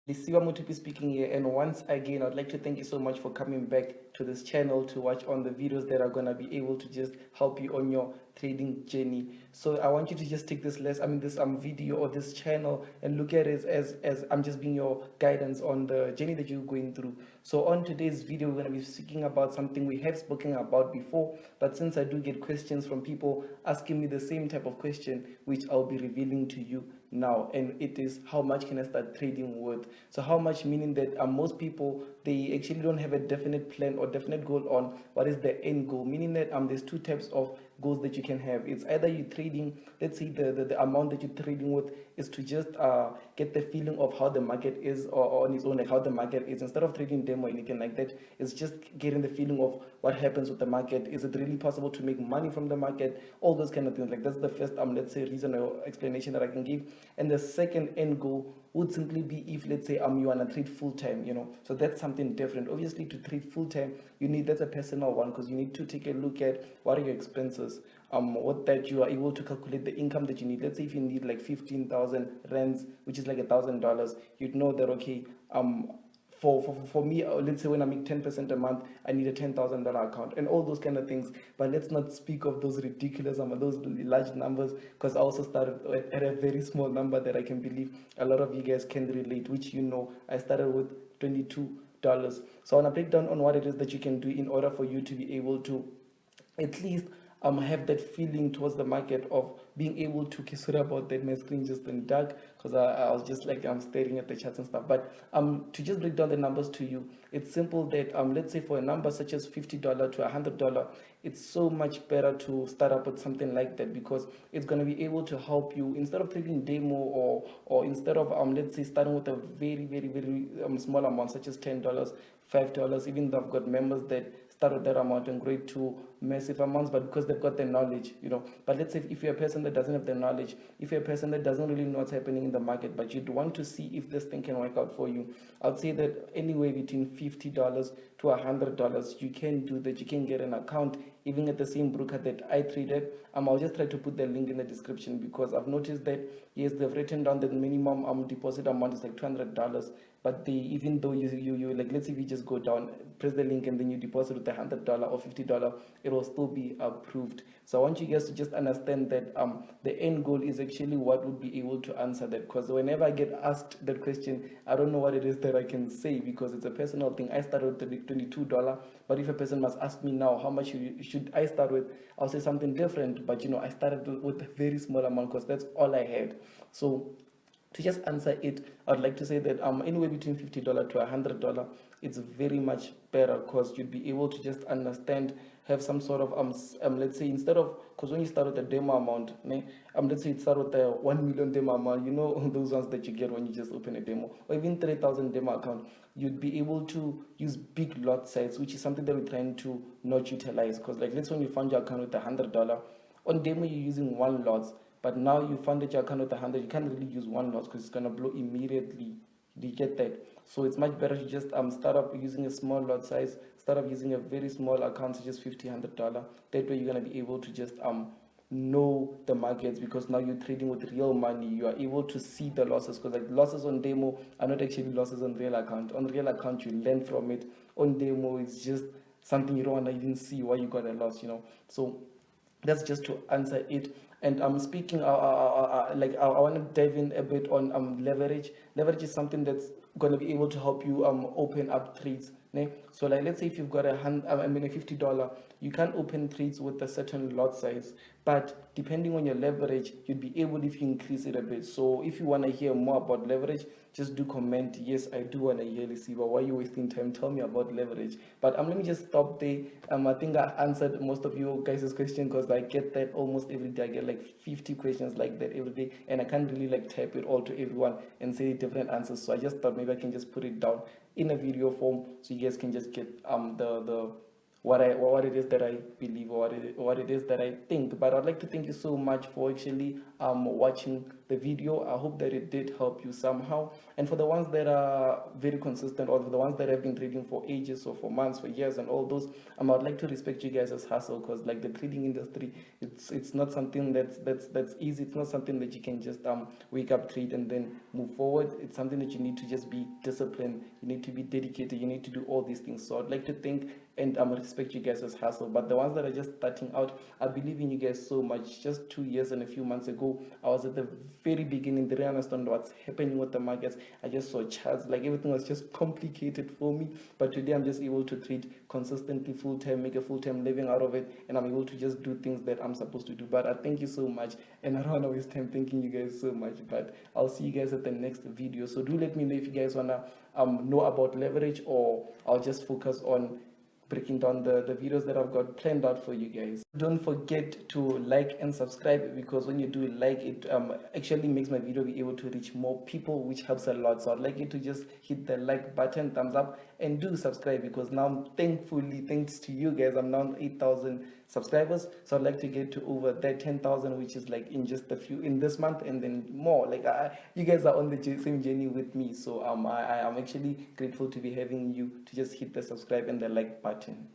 Lisiwa Mutupi speaking here, and once again, I'd like to thank you so much for coming back to this channel to watch on the videos that are gonna be able to just help you on your trading journey. So I want you to just take this video or this channel and look at it as I'm just being your guidance on the journey that you're going through. So on today's video, we're gonna be speaking about something we have spoken about before, but since I do get questions from people asking me the same type of question, which I'll be revealing to you now, and it is how much can I start trading with. So how much, meaning that most people, they actually don't have a definite plan or definite goal on what is the end goal, meaning that there's two types of goals that you can have. It's either you trading, let's say the amount that you're trading with is to just get the feeling of how the market is, or on its own, like how the market is, instead of trading demo or anything like that. It's just getting the feeling of what happens with the market. Is it really possible to make money from the market? All those kind of things. Like that's the first let's say reason or explanation that I can give. And the second end goal would simply be if, let's say, you want to trade full time, so that's something different. Obviously, to trade full time, that's a personal one, because you need to take a look at what are your expenses, what that you are able to calculate the income that you need. Let's say if you need like 15,000 rands, which is like $1,000, you'd know that, okay, for me, let's say when I make 10% a month, I need a $10,000 account and all those kind of things. But let's not speak of those ridiculous those large numbers, because I also started at a very small number that I can believe a lot of you guys can relate, which I started with $22. So I want to break down on what it is that you can do in order for you to be able to at least have that feeling towards the market of being able to, okay, sorry about that, my screen just went dark because I was just like I'm staring at the charts and stuff. But to just break down the numbers to you, it's simple that let's say for a number such as $50 to $100, it's so much better to start up with something like that, because it's going to be able to help you instead of trading demo, or instead of let's say starting with a very very very small amount such as $10, $5. Even though I've got members that start with that amount and grow it to massive amounts, but because they've got the knowledge. But let's say if you're a person that doesn't have the knowledge, if you're a person that doesn't really know what's happening in the market, but you'd want to see if this thing can work out for you, I'd say that anywhere between $50 to $100, you can do that. You can get an account even at the same broker that I traded. I'll just try to put the link in the description, because I've noticed that yes, they've written down that the minimum deposit amount is like $200, but they, even though you like, let's say if you just go down, press the link, and then you deposit with $100 or $50, it will still be approved. So I want you guys to just understand that the end goal is actually what would be able to answer that, because whenever I get asked that question, I don't know what it is that I can say, because it's a personal thing. I started with $22, but if a person must ask me now how much should I start with, I'll say something different. But I started with a very small amount because that's all I had. So to just answer it, I'd like to say that anywhere between $50 to $100, it's very much better, because you'd be able to just understand, have some sort of let's say, instead of, because when you start with a demo amount, let's say you start with a 1 million demo amount, those ones that you get when you just open a demo, or even 3,000 demo account, you'd be able to use big lot size, which is something that we're trying to not utilize. Because like, let's say when you fund your account with $100 on demo, you're using one lot. But now you funded your account with 100, you can't really use one lot because it's gonna blow immediately. Do you get that? So it's much better to just start up using a small lot size, start up using a very small account, such as $50, $100. That way you're gonna be able to just know the markets, because now you're trading with real money. You are able to see the losses, because like losses on demo are not actually losses on real account. On real account you learn from it. On demo it's just something you don't want to even see why you got a loss. So that's just to answer it. And I'm speaking, like I want to dive in a bit on leverage. Leverage is something that's going to be able to help you open up trades. Ne? So like, let's say if you've got a $50, you can't open trades with a certain lot size, but depending on your leverage, you'd be able, if you increase it a bit. So if you want to hear more about leverage, just do comment, yes, I do want to hear this. But why are you wasting time? Tell me about leverage. But let me just stop there. I think I answered most of you guys' question, because I get that almost every day. I get like 50 questions like that every day, and I can't really like type it all to everyone and say different answers. So I just thought maybe I can just put it down in a video form, so you guys can just get the what it is that I believe, or what it is that I think. But I'd like to thank you so much for actually watching the video. I hope that it did help you somehow. And for the ones that are very consistent, or for the ones that have been trading for ages or for months, for years, and all those, I'd like to respect you guys as hustle, because like the trading industry, it's not something that's easy. It's not something that you can just wake up, trade, and then move forward. It's something that you need to just be disciplined. You need to be dedicated. You need to do all these things. So I'd like to thank and respect you guys as hustle. But the ones that are just starting out, I believe in you guys so much. Just 2 years and a few months ago, I was at the very beginning, didn't understand what's happening with the markets. I just saw charts, like everything was just complicated for me. But today I'm just able to trade consistently, full time, make a full time living out of it, and I'm able to just do things that I'm supposed to do. But I thank you so much, and I don't want to waste time thanking you guys so much. But I'll see you guys at the next video. So do let me know if you guys wanna know about leverage, or I'll just focus on breaking down the videos that I've got planned out for you guys. Don't forget to like and subscribe, because when you do like, it actually makes my video be able to reach more people, which helps a lot. So I'd like you to just hit the like button, thumbs up, and do subscribe, because now, thankfully, thanks to you guys, I'm now on 8,000 subscribers. So I'd like to get to over that 10,000, which is like in just a few, in this month, and then more. Like you guys are on the same journey with me. So I am actually grateful to be having you to just hit the subscribe and the like button.